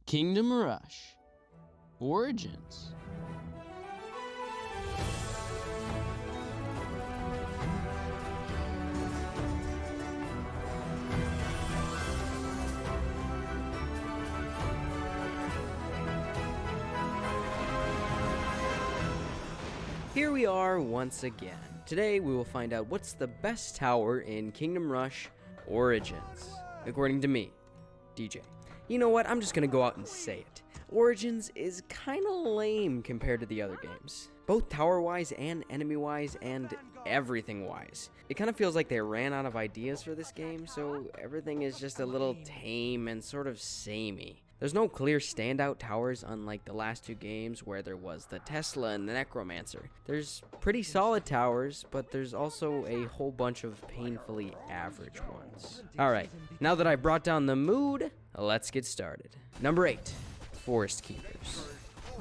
Kingdom Rush Origins. Here we are once again. Today we will find out what's the best tower in Kingdom Rush Origins, according to me, DJ. You know what, I'm just gonna go out and say it. Origins is kinda lame compared to the other games. Both tower-wise and enemy-wise and everything-wise. It kind of feels like they ran out of ideas for this game, so everything is just a little tame and sort of samey. There's no clear standout towers unlike the last two games where there was the Tesla and the Necromancer. There's pretty solid towers, but there's also a whole bunch of painfully average ones. Alright, now that I've brought down the mood, let's get started. Number 8, Forest Keepers.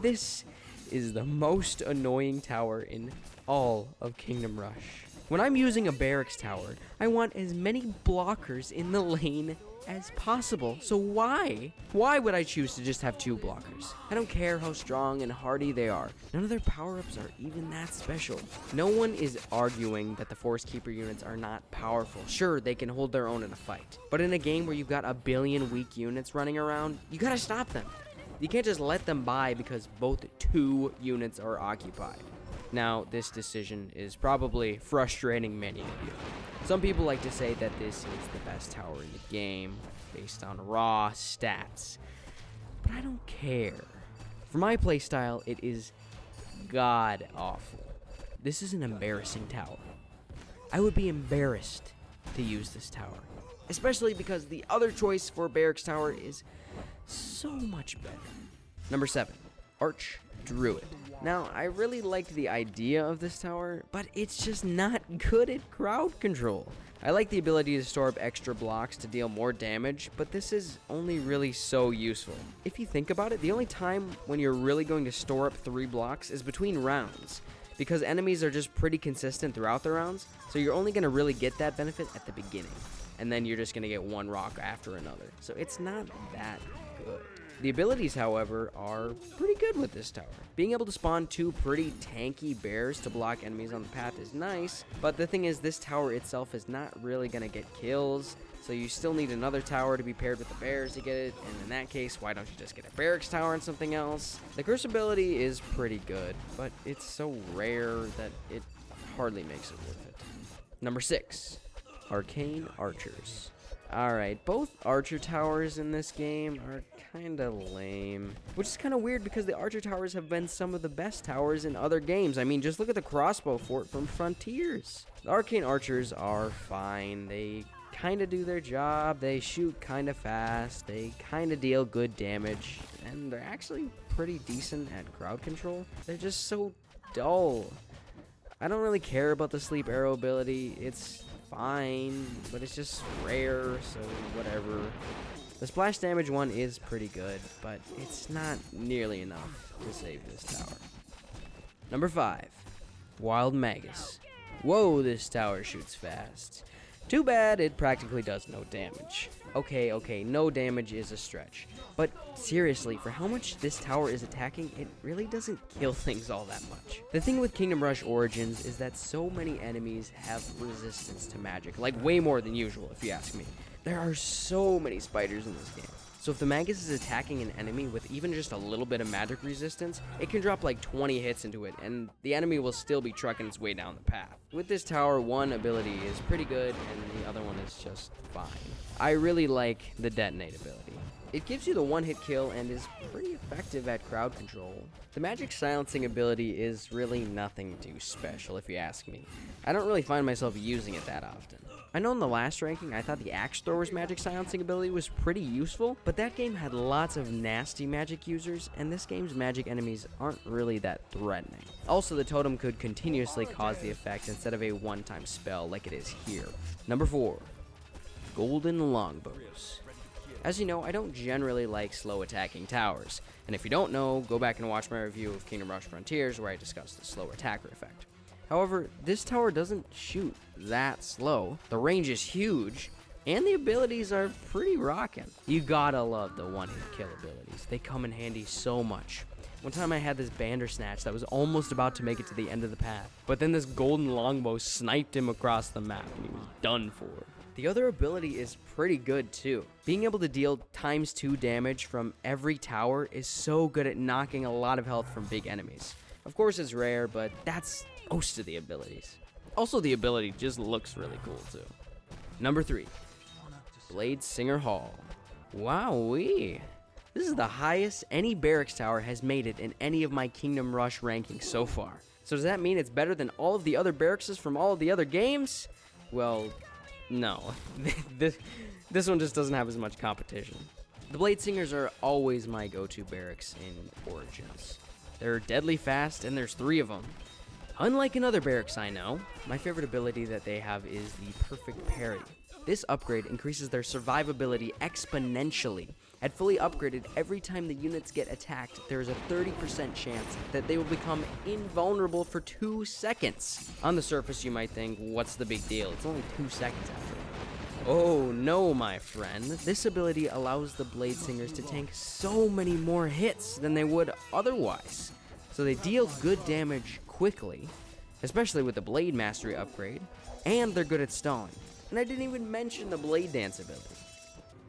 This is the most annoying tower in all of Kingdom Rush. When I'm using a barracks tower, I want as many blockers in the lane as possible. So why would I choose to just have 2 blockers? I don't care how strong and hardy they are. None of their power-ups are even that special. No one is arguing that the Forest Keeper units are not powerful. Sure, they can hold their own in a fight. But in a game where you've got a billion weak units running around, you gotta stop them. You can't just let them by because both 2 units are occupied. Now, this decision is probably frustrating many of you. Some people like to say that this is the best tower in the game, based on raw stats. But I don't care. For my playstyle, it is god-awful. This is an embarrassing tower. I would be embarrassed to use this tower. Especially because the other choice for Barracks Tower is so much better. Number 7, Druid. Now, I really liked the idea of this tower, but it's just not good at crowd control. I like the ability to store up extra blocks to deal more damage, but this is only really so useful. If you think about it, the only time when you're really going to store up 3 blocks is between rounds, because enemies are just pretty consistent throughout the rounds, so you're only going to really get that benefit at the beginning, and then you're just going to get one rock after another. So it's not that good. The abilities, however, are pretty good with this tower. Being able to spawn 2 pretty tanky bears to block enemies on the path is nice, but the thing is, this tower itself is not really going to get kills, so you still need another tower to be paired with the bears to get it, and in that case, why don't you just get a barracks tower and something else? The curse ability is pretty good, but it's so rare that it hardly makes it worth it. Number 6, Arcane Archers. Alright, both archer towers in this game are kinda lame. Which is kinda weird because the archer towers have been some of the best towers in other games. I mean, just look at the crossbow fort from Frontiers. The Arcane Archers are fine. They kinda do their job. They shoot kinda fast. They kinda deal good damage. And they're actually pretty decent at crowd control. They're just so dull. I don't really care about the sleep arrow ability. It's fine, but it's just rare, so whatever. The splash damage one is pretty good, but it's not nearly enough to save this tower. Number 5, Wild Magus. Whoa, this tower shoots fast. Too bad it practically does no damage. Okay, no damage is a stretch. But seriously, for how much this tower is attacking, it really doesn't kill things all that much. The thing with Kingdom Rush Origins is that so many enemies have resistance to magic, like way more than usual if you ask me. There are so many spiders in this game. So if the Magus is attacking an enemy with even just a little bit of magic resistance, it can drop like 20 hits into it, and the enemy will still be trucking its way down the path. With this tower, one ability is pretty good, and the other one is just fine. I really like the detonate ability. It gives you the one-hit kill and is pretty effective at crowd control. The magic silencing ability is really nothing too special if you ask me. I don't really find myself using it that often. I know in the last ranking I thought the Axe Thrower's magic silencing ability was pretty useful, but that game had lots of nasty magic users, and this game's magic enemies aren't really that threatening. Also, the totem could continuously cause the effect instead of a one-time spell like it is here. Number 4, Golden Longbows. As you know, I don't generally like slow attacking towers, and if you don't know, go back and watch my review of Kingdom Rush Frontiers where I discussed the slow attacker effect. However, this tower doesn't shoot that slow. The range is huge, And the abilities are pretty rockin'. You gotta love the one-hit kill abilities. They come in handy so much. One time I had this Bandersnatch that was almost about to make it to the end of the path, but then this golden longbow sniped him across the map and he was done for. The other ability is pretty good too. Being able to deal ×2 damage from every tower is so good at knocking a lot of health from big enemies. Of course it's rare, but that's most of the abilities. Also, the ability just looks really cool too. Number 3, Bladesinger Hall. Wowee. This is the highest any barracks tower has made it in any of my Kingdom Rush rankings so far. So does that mean it's better than all of the other barracks from all of the other games? Well, no. This one just doesn't have as much competition. The Bladesingers are always my go-to barracks in Origins. They're deadly fast, and there's 3 of them. Unlike in other barracks I know, my favorite ability that they have is the Perfect Parry. This upgrade increases their survivability exponentially. At fully upgraded, every time the units get attacked, there is a 30% chance that they will become invulnerable for 2 seconds. On the surface, you might think, what's the big deal? It's only 2 seconds after. Oh no, my friend. This ability allows the Bladesingers to tank so many more hits than they would otherwise. So they deal good damage quickly, especially with the Blade Mastery upgrade, and they're good at stalling. And I didn't even mention the Blade Dance ability.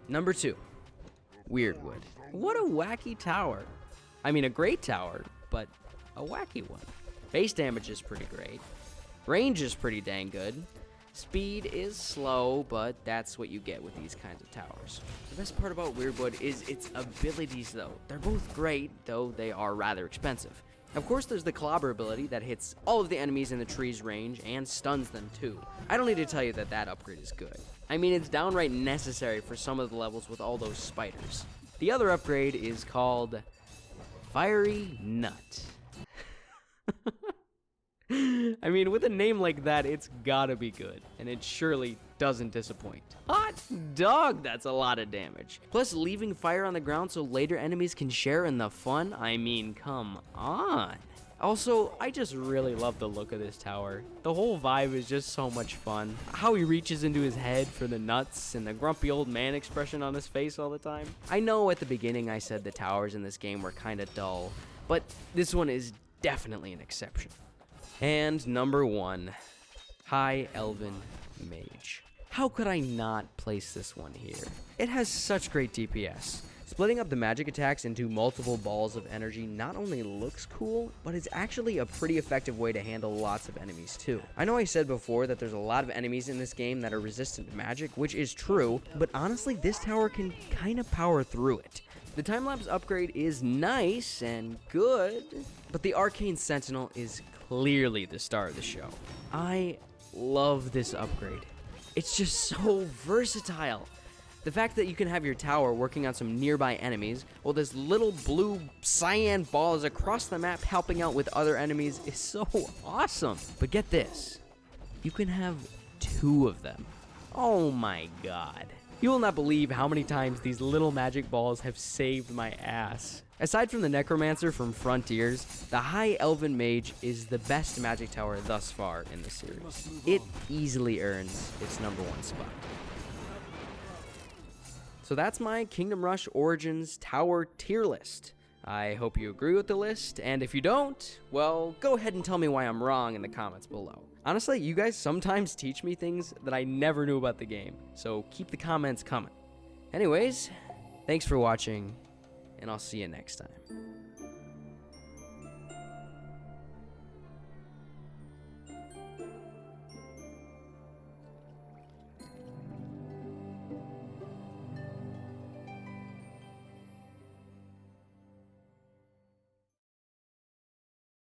Number 2, Weirdwood. What a wacky tower. I mean, a great tower, but a wacky one. Base damage is pretty great. Range is pretty dang good. Speed is slow, but that's what you get with these kinds of towers. The best part about Weirdwood is its abilities, though. They're both great, though they are rather expensive. Of course, there's the Clobber ability that hits all of the enemies in the tree's range and stuns them too. I don't need to tell you that that upgrade is good. I mean, it's downright necessary for some of the levels with all those spiders. The other upgrade is called Fiery Nut. I mean, with a name like that, it's gotta be good, and it surely doesn't disappoint. Hot dog, that's a lot of damage. Plus, leaving fire on the ground so later enemies can share in the fun, I mean, come on. Also, I just really love the look of this tower. The whole vibe is just so much fun. How he reaches into his head for the nuts and the grumpy old man expression on his face all the time. I know at the beginning I said the towers in this game were kinda dull, but this one is definitely an exception. And number 1, High Elven Mage. How could I not place this one here? It has such great DPS. Splitting up the magic attacks into multiple balls of energy not only looks cool, but it's actually a pretty effective way to handle lots of enemies too. I know I said before that there's a lot of enemies in this game that are resistant to magic, which is true, but honestly this tower can kind of power through it. The time-lapse upgrade is nice and good, but the Arcane Sentinel is clearly the star of the show. I love this upgrade. It's just so versatile. The fact that you can have your tower working on some nearby enemies, while this little blue cyan ball is across the map helping out with other enemies is so awesome. But get this, you can have 2 of them. Oh my god. You will not believe how many times these little magic balls have saved my ass. Aside from the Necromancer from Frontiers, the High Elven Mage is the best magic tower thus far in the series. It easily earns its number 1 spot. So that's my Kingdom Rush Origins tower tier list. I hope you agree with the list, and if you don't, well, go ahead and tell me why I'm wrong in the comments below. Honestly, you guys sometimes teach me things that I never knew about the game, so keep the comments coming. Anyways, thanks for watching, and I'll see you next time.